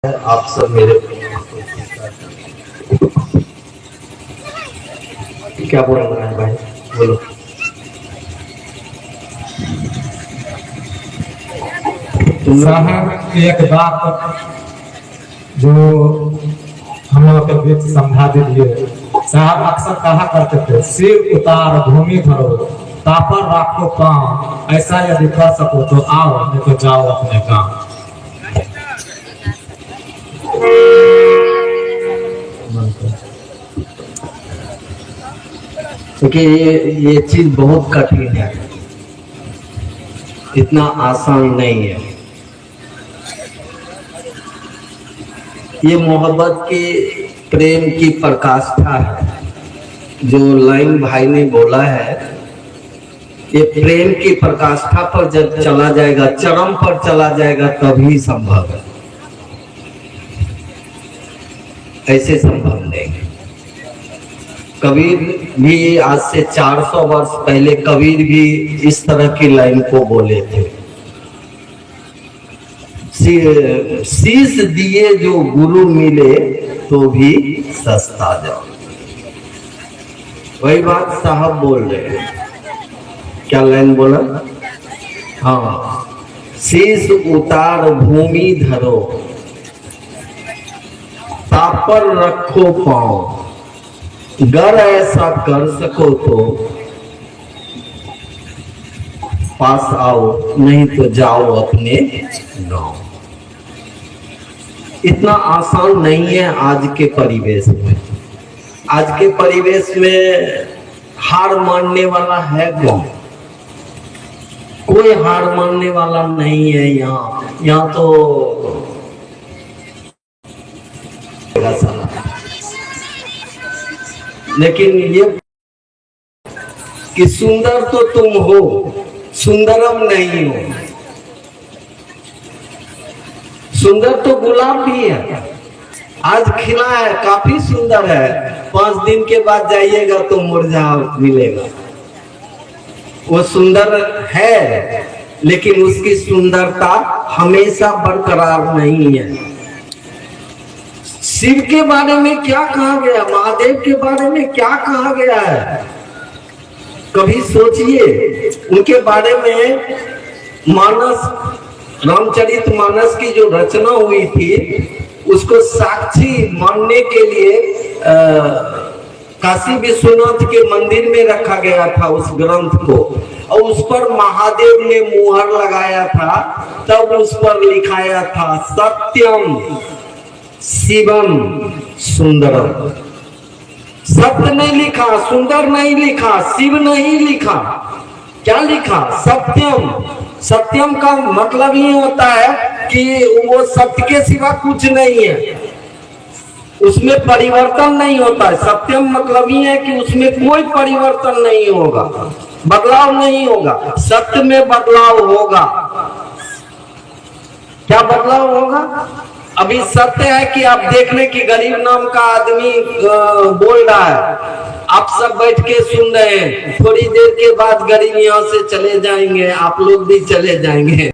आप सब मेरे क्या बोल रहे हैं भाई, बोलो। साहब एक बात जो हम लोग के बीच समझा दीजिए। साहब अक्सर कहा करते थे, सिर उतार भूमि धरो, तापर राखो काम, ऐसा यदि कर सको तो आओ, नहीं तो जाओ अपने काम। क्योंकि ये चीज बहुत कठिन है, इतना आसान नहीं है। ये मोहब्बत की, प्रेम की प्रकाष्ठा है। जो लाइन भाई ने बोला है, ये प्रेम की प्रकाष्ठा पर जब चला जाएगा, चरम पर चला जाएगा, तभी संभव है, ऐसे संभव नहीं। कबीर भी आज से 400 वर्ष पहले कबीर भी इस तरह की लाइन को बोले थे, शीश दिए जो गुरु मिले तो भी सस्ता जाओ। वही बात साहब बोल रहे हैं। क्या लाइन बोला? हाँ, शीश उतार भूमि धरो, तापर रखो पांव, गर ऐसा कर सको तो पास आओ, नहीं तो जाओ अपने गांव। इतना आसान नहीं है आज के परिवेश में। आज के परिवेश में हार मानने वाला है कौन? कोई हार मानने वाला नहीं है। यहाँ तो लेकिन ये कि सुंदर तो तुम हो, सुंदरम नहीं हो। सुंदर तो गुलाब भी है, आज खिला है, काफी सुंदर है, 5 दिन के बाद जाइएगा तो मुरझा मिलेगा। वो सुंदर है, लेकिन उसकी सुंदरता हमेशा बरकरार नहीं है। शिव के बारे में क्या कहा गया, महादेव के बारे में क्या कहा गया है, कभी सोचिए। उनके बारे में मानस, रामचरित मानस की जो रचना हुई थी, उसको साक्षी मानने के लिए काशी विश्वनाथ के मंदिर में रखा गया था उस ग्रंथ को, और उस पर महादेव ने मुहर लगाया था। तब उस पर लिखाया था सत्यम शिवम सुंदरम। सत्य नहीं लिखा, सुंदर नहीं लिखा, शिव नहीं लिखा, क्या लिखा? सत्यम। सत्यम का मतलब ही होता है कि वो सत्य के सिवा कुछ नहीं है, उसमें परिवर्तन नहीं होता है। सत्यम मतलब ही है कि उसमें कोई परिवर्तन नहीं होगा, बदलाव नहीं होगा। सत्य में बदलाव होगा। क्या बदलाव होगा? अभी सत्य है कि आप देख लें कि गरीब नाम का आदमी बोल रहा है, आप सब बैठ के सुन रहे हैं, थोड़ी देर के बाद गरीब यहाँ से चले जाएंगे, आप लोग भी चले जाएंगे।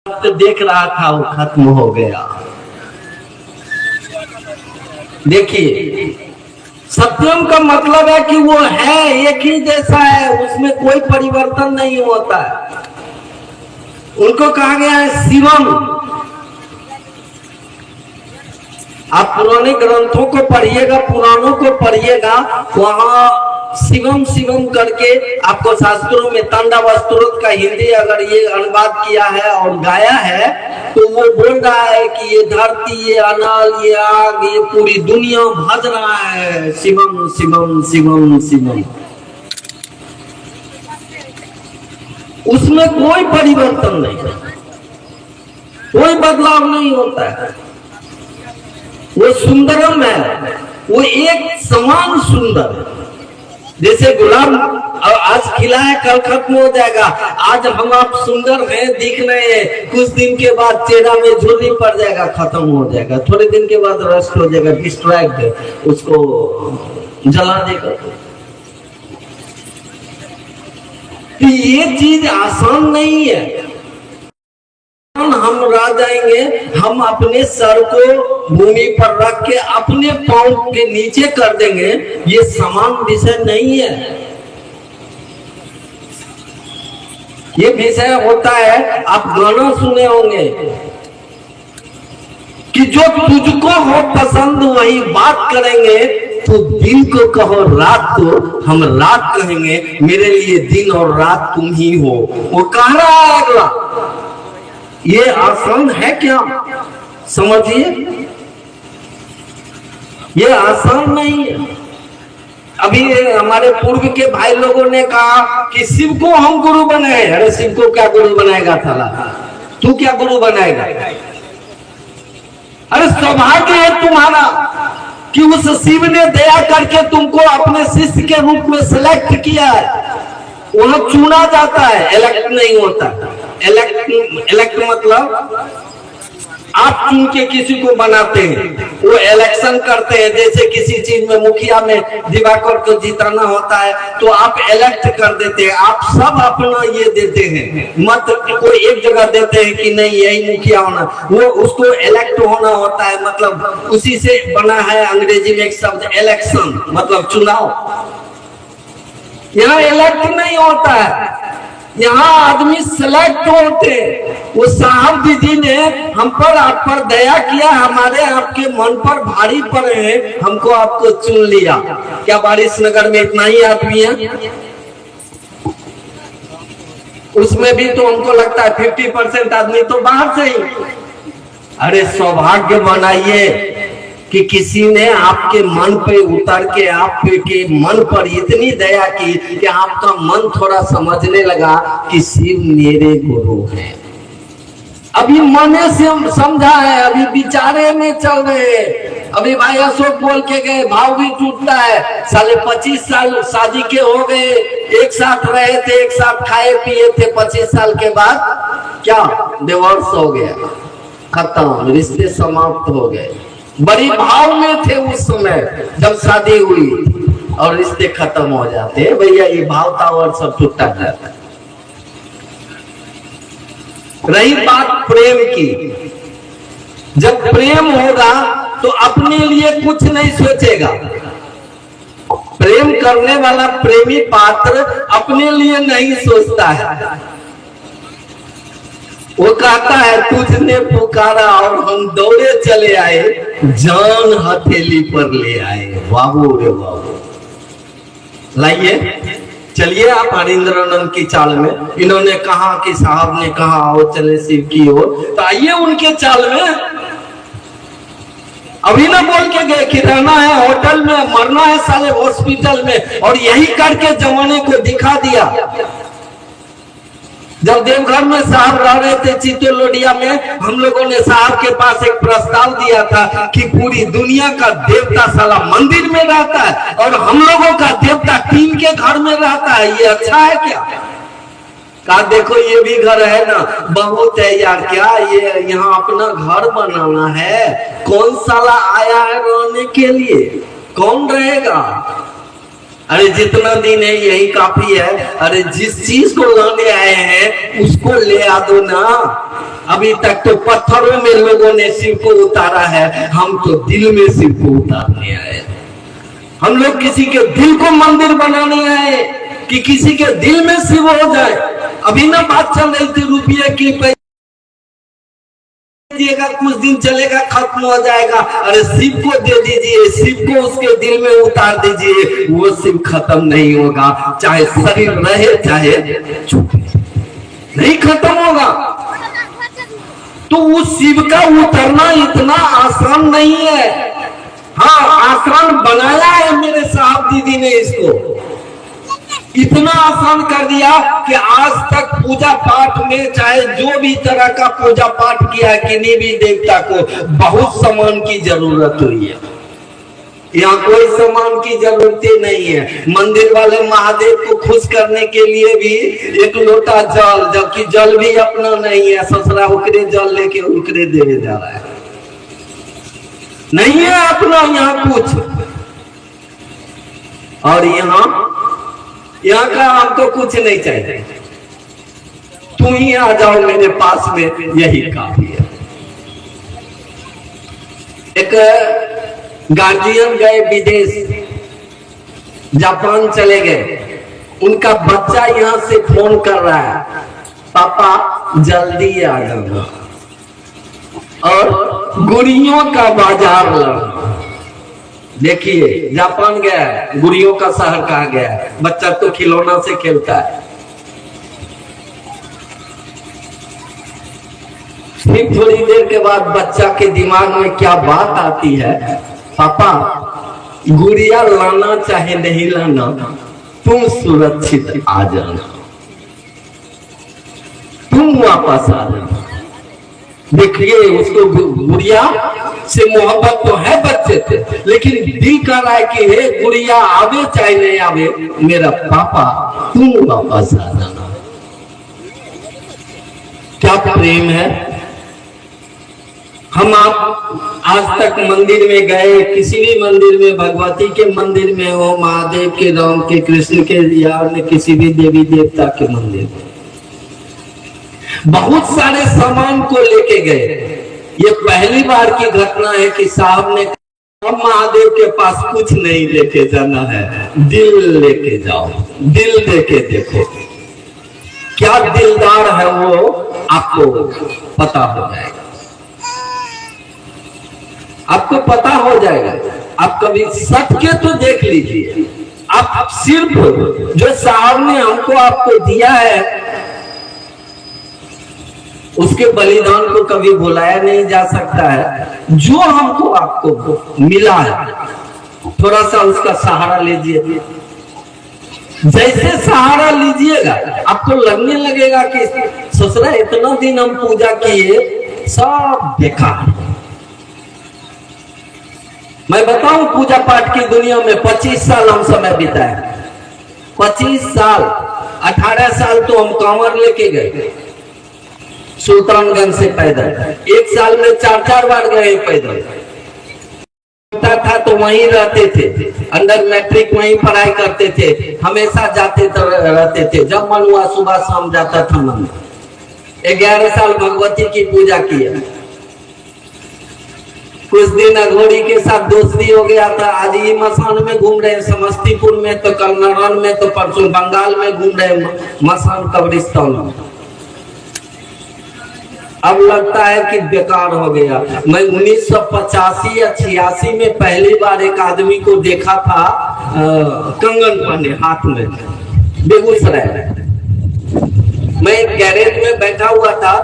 सत्य देख रहा था, वो खत्म हो गया। देखिए, सत्यम का मतलब है कि वो है, एक ही जैसा है, उसमें कोई परिवर्तन नहीं होता है। उनको कहा गया है शिवम। आप पुराने ग्रंथों को पढ़िएगा, पुराणों को पढ़िएगा, वहां शिवम शिवम करके आपको शास्त्रों में तांडव स्तोत्र का हिंदी अगर ये अनुवाद किया है और गाया है, तो वो बोल रहा है कि ये धरती, ये अनाल, ये आग, ये पूरी दुनिया भज रहा है शिवम शिवम शिवम शिवम। उसमें कोई परिवर्तन नहीं, कोई बदलाव नहीं होता है। वो सुंदरम है, वो एक समान सुंदर है। जैसे गुलाब आज खिला है, कल खत्म हो जाएगा। आज हम आप सुंदर हैं, दिख रहे हैं, कुछ दिन के बाद चेहरा में झुर्री पड़ जाएगा, खत्म हो जाएगा। थोड़े दिन के बाद रस्ट हो जाएगा, डिस्ट्रैक्ट, उसको जला देगा। तो ये चीज आसान नहीं है। हम रह जाएंगे, हम अपने सर को भूमि पर रख के अपने पांव के नीचे कर देंगे, ये समान विषय नहीं है। ये विषय होता है, आप गाना सुने होंगे कि जो तुझको हो पसंद वही बात करेंगे, तो दिन को कहो रात को हम रात कहेंगे, मेरे लिए दिन और रात तुम ही हो। वो कह रहा है अगला, ये आसान है क्या? समझिए, ये आसान नहीं है। अभी हमारे पूर्व के भाई लोगों ने कहा कि शिव को हम गुरु बनाए। अरे शिव को क्या गुरु बनाएगा साला, तू क्या गुरु बनाएगा? अरे सौभाग्य है तुम्हारा कि उस शिव ने दया करके तुमको अपने शिष्य के रूप में सिलेक्ट किया है। वहां चुना जाता है, इलेक्ट नहीं होता। इलेक्ट मतलब आप चुन के किसी को बनाते हैं, वो इलेक्शन करते हैं। जैसे किसी चीज में मुखिया में दिवाकर को जिताना होता है तो आप इलेक्ट कर देते हैं, आप सब अपना ये देते हैं, मत कोई एक जगह देते हैं कि नहीं यही मुखिया होना, वो उसको इलेक्ट होना होता है। मतलब उसी से बना है अंग्रेजी में एक शब्द इलेक्शन, मतलब चुनाव। यहाँ इलेक्ट नहीं होता है, यहाँ आदमी सिलेक्ट होते। वो साहब दीदी ने हम पर आप पर दया किया, हमारे आपके मन पर भारी पड़े हैं, हमको आपको चुन लिया। क्या बारिश नगर में इतना ही आदमी है? उसमें भी तो हमको लगता है 50% आदमी तो बाहर से ही। अरे सौभाग्य बनाइए कि किसी ने आपके मन पे उतर के आपके मन पर इतनी दया की कि आपका मन थोड़ा समझने लगा कि शिव मेरे गुरु हैं। अभी मने से हम समझा है, अभी विचारे में चल रहे हैं। अभी भाई अशोक बोल के गए, भाव भी टूटता है। साले 25 साल शादी के हो गए, एक साथ रहे थे, एक साथ खाए पिए थे, 25 साल के बाद क्या डिवोर्स हो गया, खत्म, रिश्ते समाप्त हो गए। बड़ी भाव में थे उस समय जब शादी हुई और रिश्ते खत्म हो जाते हैं। भैया ये भाव तावर सब टूटा जाता है। रही बात प्रेम की, जब प्रेम होगा तो अपने लिए कुछ नहीं सोचेगा। प्रेम करने वाला प्रेमी पात्र अपने लिए नहीं सोचता है। वो कहता है तुझने पुकारा और हम दौड़े चले आए, जान हथेली पर ले आए। बाबू रे बाबू, लाइए चलिए आप हरिंद्रानंद की चाल में। इन्होंने कहा कि साहब ने कहा आओ चले शिव की ओर, तो आइए उनके चाल में। अभी ना बोल के गए कि रहना है होटल में, मरना है साले हॉस्पिटल में, और यही करके जमाने को दिखा दिया। जब देवघर में साहब रह रहे थे चित्तो लोडिया में, हम लोगों ने साहब के पास एक प्रस्ताव दिया था कि पूरी दुनिया का देवता साला मंदिर में रहता है और हम लोगों का देवता टीम के घर में रहता है, ये अच्छा है क्या? कहा देखो ये भी घर है ना, बहुत है यार, क्या ये यहाँ अपना घर बनाना है? कौन साला आया है रहने के लिए? कौन रहेगा? अरे जितना दिन है यही काफी है। अरे जिस चीज को लाने आए हैं उसको ले आ दो ना। अभी तक तो पत्थरों में लोगों ने शिव को उतारा है, हम तो दिल में शिव को उतारने आए। हम लोग किसी के दिल को मंदिर बनाने आए कि किसी के दिल में शिव हो जाए। अभी ना बात चल रही थी रुपये की, दिएगा कुछ दिन चलेगा खत्म हो जाएगा। अरे शिव को दे दीजिए, शिव को उसके दिल में उतार दीजिए, वो शिव खत्म नहीं होगा, चाहे शरीर रहे चाहे छूटे, नहीं खत्म होगा। तो उस शिव का उतरना इतना आसान नहीं है। हाँ आसान बनाया है मेरे साहब दीदी ने इसको, इतना आसान कर दिया कि आज तक पूजा पाठ में चाहे जो भी तरह का पूजा पाठ किया किन्हीं भी देवता को बहुत सामान की जरूरत हुई है। यहाँ कोई सामान की जरूरत ही नहीं है। मंदिर वाले महादेव को खुश करने के लिए भी एक लोटा जल, जबकि जल भी अपना नहीं है, ससुरा उकरे जल लेके उकरे देने जा रहा है, नहीं है अपना यहाँ कुछ। और यहाँ का हमको कुछ नहीं चाहिए, तुम ही आ जाओ मेरे पास में, यही काफी है। एक गार्जियन गए विदेश, जापान चले गए, उनका बच्चा यहाँ से फोन कर रहा है, पापा जल्दी आ जाना, और गुड़ियों का बाजार लगा। देखिए जापान गया है, गुड़ियों का शहर कहा गया है, बच्चा तो खिलौना से खेलता है। फिर थोड़ी देर के बाद बच्चा के दिमाग में क्या बात आती है, पापा गुड़िया लाना चाहे नहीं लाना, तुम सुरक्षित आ जाना, तुम वापस आ जाना। देखिए उसको गुड़िया से मोहब्बत तो है बच्चे थे, लेकिन दिल कर रहा है कि हे गुड़िया आवे चाहे नहीं आवे, मेरा पापा तुम वापस आ जाना। क्या प्रेम है। हम आप आज तक मंदिर में गए, किसी भी मंदिर में, भगवती के मंदिर में हो, महादेव के, राम के, कृष्ण के, या किसी भी देवी देवता के मंदिर में, बहुत सारे सामान को लेके गए। ये पहली बार की घटना है कि साहब ने अब महादेव के पास कुछ नहीं लेके जाना है, दिल लेके जाओ, दिल लेके देखो। क्या दिलदार है वो आपको पता हो जाएगा, आपको पता हो जाएगा। आप कभी सच के तो देख लीजिए, आप सिर्फ जो साहब ने हमको आपको दिया है उसके बलिदान को कभी भुलाया नहीं जा सकता है। जो हमको आपको मिला है, थोड़ा सा उसका सहारा लीजिए। जैसे सहारा लीजिएगा आपको लगने लगेगा कि ससुरा इतना दिन हम पूजा किए, सब बेकार। मैं बताऊं, पूजा पाठ की दुनिया में 25 साल हम समय बिताए, 25 साल। 18 साल तो हम कांवर लेके गए सुल्तानगंज से पैदल, एक साल में 4-4 बार गए पैदल। था तो वहीं रहते थे, अंडर मैट्रिक वहीं पढ़ाई करते थे, हमेशा जाते रहते थे। जब मन हुआ सुबह शाम जाता था मंदिर। 11 साल भगवती की पूजा किया। कुछ दिन अघोरी के साथ दोस्ती हो गया था। आज ये मसान में घूम रहे, समस्तीपुर में तो, कल नारायण में तो, परसों बंगाल में घूम रहे, मसान कब्रिस्तान में। अब लगता है कि बेकार हो गया। मैं 1985 या 86 में पहली बार एक आदमी को देखा था कंगन पहने हाथ में, बेगूसराय। मैं एक गैरेज में बैठा हुआ था,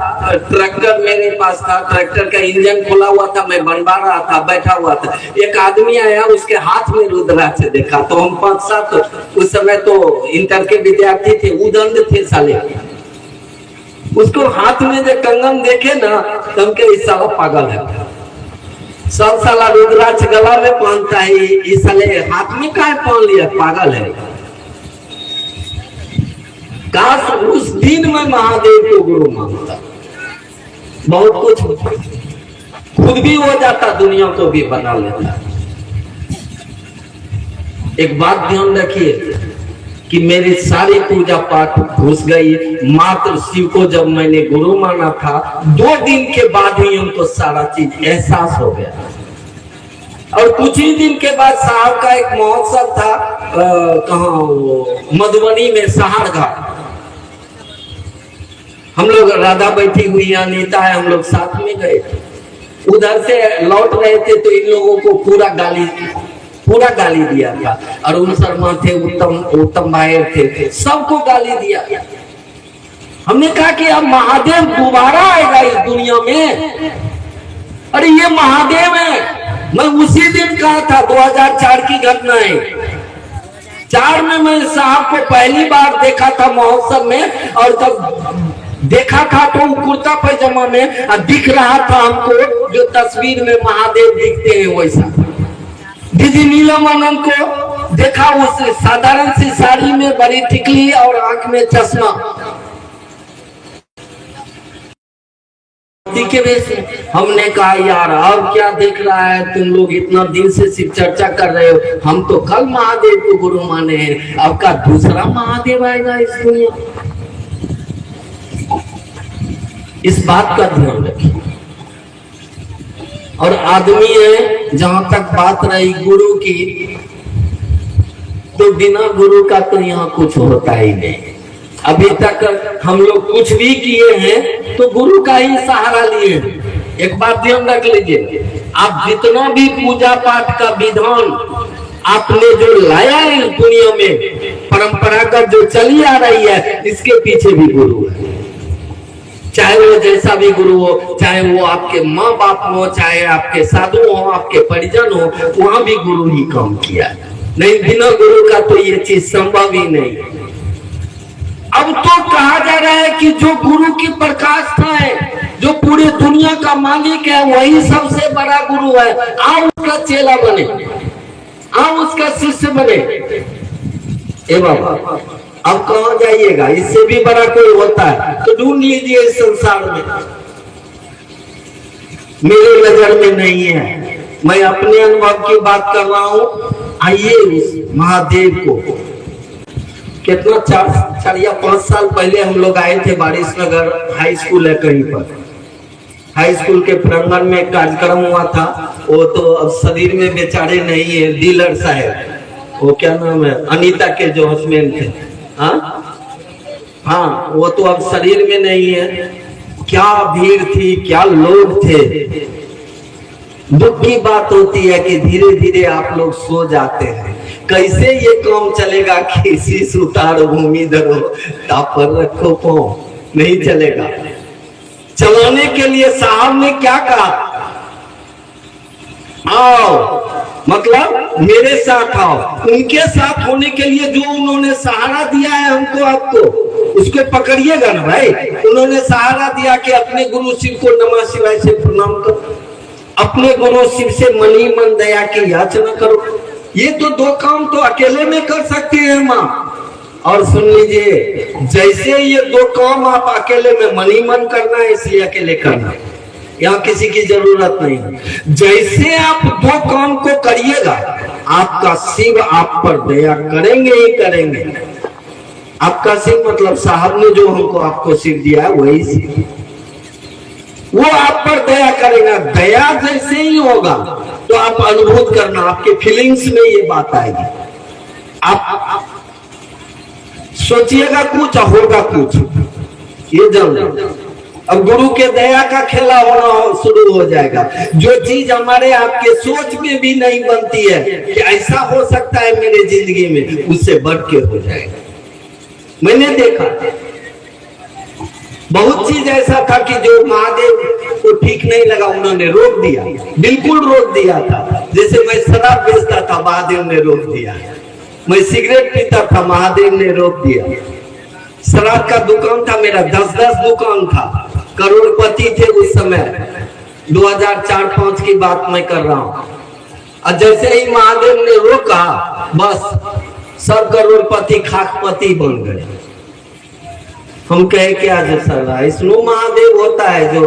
ट्रैक्टर मेरे पास था, ट्रैक्टर का इंजन खोला हुआ था, मैं बनवा रहा था, बैठा हुआ था। एक आदमी आया, उसके हाथ में रुद्राक्ष देखा तो हम 5-7, उस समय तो इंटर के विद्यार्थी थे, उदंड थे साले। उसको हाथ में जो कंगन देखे ना, तो हम के इस साला पागल है, सब साला रुद्राक्ष गला में पहनता है, इस साले हाथ में काहे पहन लिया, पागल है। काश उस दिन में महादेव को गुरु मानता, बहुत कुछ खुद भी हो जाता, दुनिया को भी बना लेता। एक बात ध्यान रखिए कि मेरी सारी पूजा पाठ घुस गई। मात्र शिव को जब मैंने गुरु माना था, 2 दिन के बाद ही हमको सारा चीज एहसास हो गया। और कुछ ही दिन के बाद साहब का एक महोत्सव था, कहाँ, मधुबनी में, सहार घाट। हम लोग, राधा बैठी हुई, अनीता है, हम लोग साथ में गए। उधर से लौट रहे थे तो इन लोगों को पूरा गाली दिया था। अरुण शर्मा थे, उत्तम भाई थे, सबको गाली दिया। हमने कहा कि अब महादेव दोबारा आएगा इस दुनिया में, अरे ये महादेव है। मैं उसी दिन कहा था, 2004 की घटना है। 4 में मैं साहब को पहली बार देखा था महोत्सव में, और जब देखा था तो कुर्ता पैजामा में दिख रहा था हमको, जो तस्वीर में महादेव दिखते हैं वैसा। दीदी नीलम आनंद को देखा, उस साधारण सी साड़ी में, बड़ी टिकली और आंख में चश्मा के वेश में। हमने कहा यार अब क्या देख रहा है, तुम लोग इतना दिन से सिर्फ चर्चा कर रहे हो, हम तो कल महादेव को गुरु माने हैं, अब का दूसरा महादेव आएगा इस दुनिया। इस बात का ध्यान रखिए। और आदमी है, जहां तक बात रही गुरु की, तो बिना गुरु का तो यहाँ कुछ होता ही नहीं। अभी तक हम लोग कुछ भी किए हैं तो गुरु का ही सहारा लिए हैं। एक बात ध्यान रख लीजिए, आप जितना भी पूजा पाठ का विधान आपने जो लाया है इस दुनिया में, परंपरागत जो चली आ रही है, इसके पीछे भी गुरु है। चाहे वो जैसा भी गुरु हो, चाहे वो आपके माँ बाप हो, चाहे आपके साधु हो, आपके परिजन हो, वहां भी गुरु ही काम किया है। नहीं, बिना गुरु का तो ये चीज संभव ही नहीं। अब तो कहा जा रहा है कि जो गुरु की प्रकाष्ठा है, जो पूरी दुनिया का मालिक है, वही सबसे बड़ा गुरु है। आप उसका चेला बने, आप उसका शिष्य बने। ए बाबा, अब कहाँ जाइएगा? इससे भी बड़ा कोई होता है तो ढूंढ लीजिए इस संसार में। मेरे नजर में नहीं है, मैं अपने अनुभव की बात कर रहा हूं। आइए उस महादेव को, कितना 4 या 5 साल पहले हम लोग आए थे, बारिश नगर हाई स्कूल है कहीं पर, हाई स्कूल के प्रांगण में कार्यक्रम हुआ था। वो तो अब शरीर में बेचारे नहीं है, डीलर साहब, वो क्या नाम है, अनीता के जो हस्बैंड थे, हाँ, वो तो अब शरीर में नहीं है। क्या भीड़ थी, क्या लोग थे। दुख की बात होती है कि धीरे धीरे आप लोग सो जाते हैं। कैसे ये काम चलेगा कि शीश उतारो, भूमि धरो, तापर रखो पाँव, नहीं चलेगा। चलाने के लिए साहब ने क्या कहा? आओ, मतलब मेरे साथ आओ। उनके साथ होने के लिए जो उन्होंने सहारा दिया है हमको, आपको, उसको पकड़िएगा ना भाई। उन्होंने सहारा दिया कि अपने गुरु शिव को नमः शिवाय से प्रणाम करो, अपने गुरु शिव से मनी मन दया की याचना करो। ये तो 2 काम तो अकेले में कर सकते हैं माँ। और सुन लीजिए, जैसे ये 2 काम आप अकेले में, मनी मन करना है इसलिए अकेले करना, यहाँ किसी की जरूरत नहीं। जैसे आप 2 काम को करिएगा, आपका शिव आप पर दया करेंगे ही करेंगे। आपका शिव मतलब साहब ने जो हमको आपको शिव दिया है, वही शिव, वो आप पर दया करेगा। दया जैसे ही होगा तो आप अनुभूत करना, आपके फीलिंग्स में ये बात आएगी। आप सोचिएगा कुछ, होगा कुछ, ये जान लो। अब गुरु के दया का खेला होना शुरू हो जाएगा। जो चीज हमारे आपके सोच में भी नहीं बनती है कि ऐसा हो सकता है मेरे जिंदगी में, उससे बढ़ के हो जाएगा। मैंने देखा बहुत चीज ऐसा था कि जो महादेव को ठीक नहीं लगा, उन्होंने रोक दिया, बिल्कुल रोक दिया था। जैसे मैं शराब बेचता था, महादेव ने रोक दिया। मैं सिगरेट पीता था, महादेव ने रोक दिया। शराब का दुकान था मेरा, 10-10 दुकान था, करोड़पति थे उस समय, 2004-5 की बात मैं कर रहा हूँ। और जैसे ही महादेव ने रोका, बस सब करोड़पति खाकपति बन गए। हम कहे क्या जो सर, इसमें महादेव होता है जो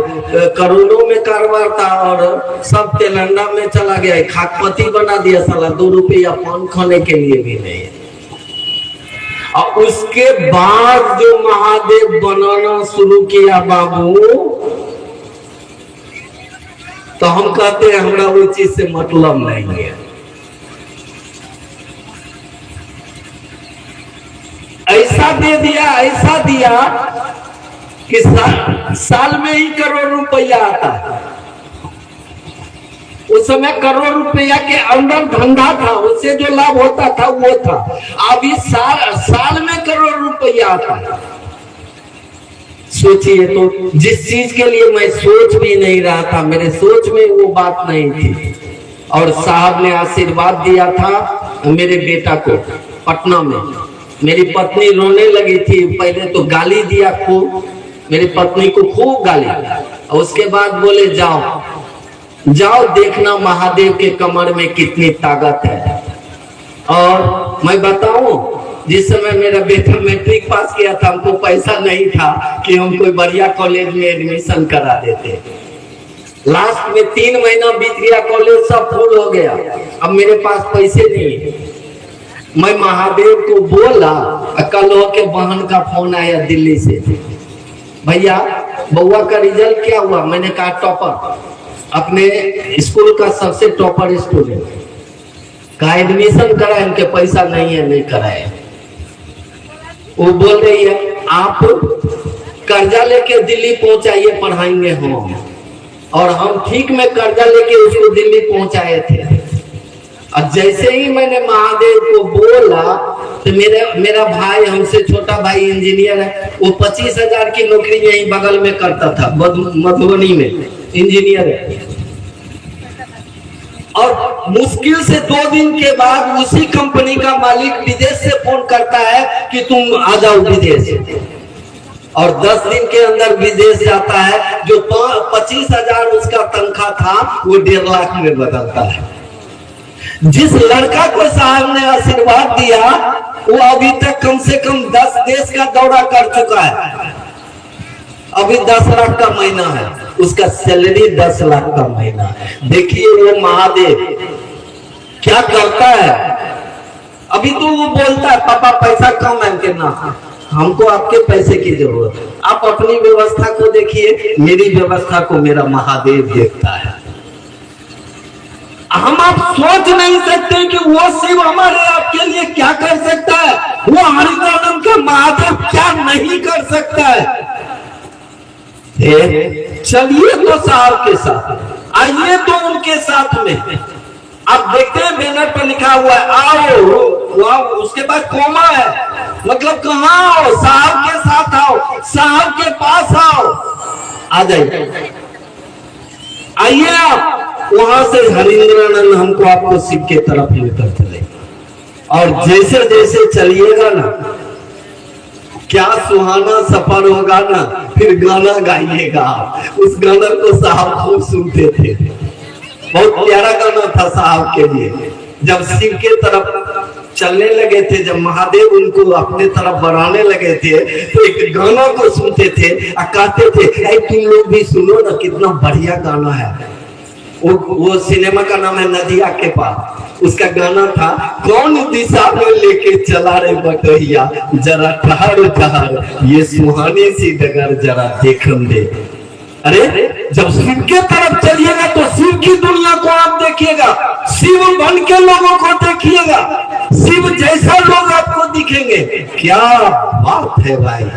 करोड़ों में कारोबार था और सब तेलंगाना में चला गया, खाकपति बना दिया साला, 2 रुपया पान खाने के लिए भी नहीं। और उसके बाद जो महादेव बनाना शुरू किया बाबू, तो हम कहते हैं हमरा वो चीज से मतलब नहीं है। ऐसा दे दिया, ऐसा दिया कि साल में ही करोड़ रुपया आता है। उस समय करोड़ रुपया के अंदर धंधा था, उससे जो लाभ होता था वो था। अभी साल में करोड़ रुपया आता है। सोचिए तो, जिस चीज के लिए मैं सोच भी नहीं रहा था, मेरे सोच में वो बात नहीं थी, और साहब ने आशीर्वाद दिया था मेरे बेटा को पटना में। मेरी पत्नी रोने लगी थी, पहले तो गाली दिया खूब, मेरी पत्नी को खूब गाली, और उसके बाद बोले जाओ जाओ देखना महादेव के कमर में कितनी ताकत है। और मैं बताऊं, जिस समय मेरा बेटा मैट्रिक पास किया था, हमको पैसा नहीं था कि हम कोई बढ़िया कॉलेज में एडमिशन करा देते। लास्ट में 3 महीना बीत गया, कॉलेज सब फुल हो गया, अब मेरे पास पैसे नहीं। मैं महादेव को बोला, कल के बहन का फोन आया दिल्ली से, भैया बउआ का रिजल्ट क्या हुआ? मैंने कहा टॉपर। अपने स्कूल का सबसे टॉपर स्टूडेंट का एडमिशन करा, इनके पैसा नहीं है, नहीं कराए। वो बोल रही है आप कर्जा लेके दिल्ली पहुंचाइए, पढ़ाएंगे हम। और हम ठीक में कर्जा लेके उसको दिल्ली पहुंचाए थे। और जैसे ही मैंने महादेव को बोला तो मेरा भाई, हमसे छोटा भाई इंजीनियर है, वो 25,000 की नौकरी यहीं बगल में करता था, मधुबनी में इंजीनियर है। और मुश्किल से 2 दिन के बाद उसी कंपनी का मालिक विदेश से फोन करता है कि तुम आ जाओ विदेश। और 10 दिन के अंदर विदेश जाता है। जो 25,000 उसका तनख्वाह था वो 1.5 लाख में बदलता है। जिस लड़का को साहब ने आशीर्वाद दिया वो अभी तक कम से कम 10 देश का दौरा कर चुका है। अभी 10 लाख का महीना है, उसका सैलरी 10 लाख का महीना है। देखिए वो महादेव क्या करता है। अभी तो वो बोलता है पापा पैसा कम है कि ना, हमको आपके पैसे की जरूरत है। आप अपनी व्यवस्था को देखिए, मेरी व्यवस्था को मेरा महादेव देखता है। हम आप सोच नहीं सकते कि वो शिव हमारे आपके लिए क्या कर सकता है, वो हरिद्वार का महादेव क्या नहीं कर सकता है। चलिए तो साहब के साथ, आइए तो उनके साथ में। आप देखते हैं बैनर पर लिखा हुआ है आओ, वहां उसके बाद कोमा है, मतलब कहाँ आओ, साहब के साथ आओ, साहब के पास आओ। आ जाइए, आइए आप। वहां से हरिंद्रानंद हमको आपको शिव के तरफ लेकर चले। और जैसे जैसे चलिएगा ना, क्या सुहाना सफर होगा ना। फिर गाना गाइएगा। उस गाना को साहब खूब सुनते थे, बहुत प्यारा गाना था साहब के लिए। जब शिव के तरफ चलने लगे थे, जब महादेव उनको अपने तरफ बढ़ाने लगे थे, तो एक गाना को सुनते थे और कहते थे तुम लोग भी सुनो ना, कितना बढ़िया गाना है। वो सिनेमा का नाम है नदिया के पार। उसका गाना था कौन दिशा में लेके चला रे बटैया, जरा ठहर ठहर ये सुहानी सी डगर जरा देखन दे। अरे जब शिव के तरफ चलिएगा तो शिव की दुनिया को आप देखिएगा, शिव बन के लोगों को देखिएगा, शिव जैसा लोग आपको दिखेंगे। क्या बात है भाई,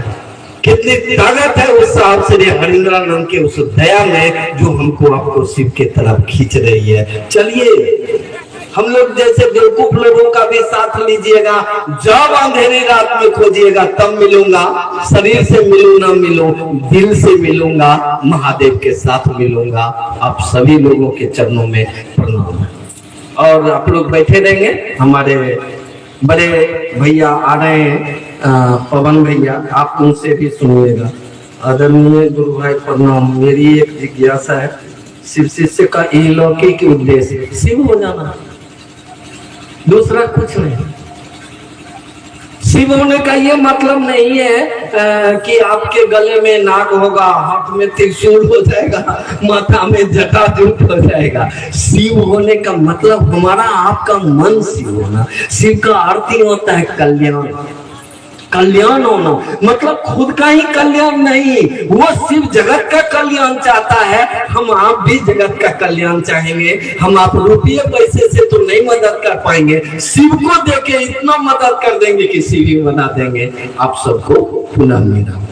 कितनी ताकत है उस साहब श्री हरिंद्रानंद के उस दया में जो हमको आपको शिव के तरफ खींच रही है। चलिए हम लोग जैसे बेवकूफ लोगों का भी साथ लीजिएगा। जब अंधेरी रात में खोजिएगा तब मिलूंगा, शरीर से मिलूं ना मिलूं, दिल से मिलूंगा, महादेव के साथ मिलूंगा। आप सभी लोगों के चरणों में प्रणाम। और आप लोग बैठे रहेंगे, हमारे बड़े भैया आ रहे हैं, पवन भैया, आप उनसे भी सुनिएगा। आदरणीय गुरु भाई प्रणाम। मेरी एक जिज्ञासा है, शिव शिष्य का अलौकिक उद्देश्य शिव हो जाना, दूसरा कुछ नहीं। शिव होने का ये मतलब नहीं है कि आपके गले में नाग होगा, हाथ में त्रिशूल हो जाएगा, माथा में जटाजूट हो जाएगा। शिव होने का मतलब हमारा आपका मन शिव होना। शिव का अर्थ ही होता है कल्याण, कल्याण होना। मतलब खुद का ही कल्याण नहीं, वो शिव जगत का कल्याण चाहता है। हम आप भी जगत का कल्याण चाहेंगे। हम आप रुपये पैसे से तो नहीं मदद कर पाएंगे, शिव को देके इतना मदद कर देंगे कि शिव ही बना देंगे। आप सबको पुनः मिला।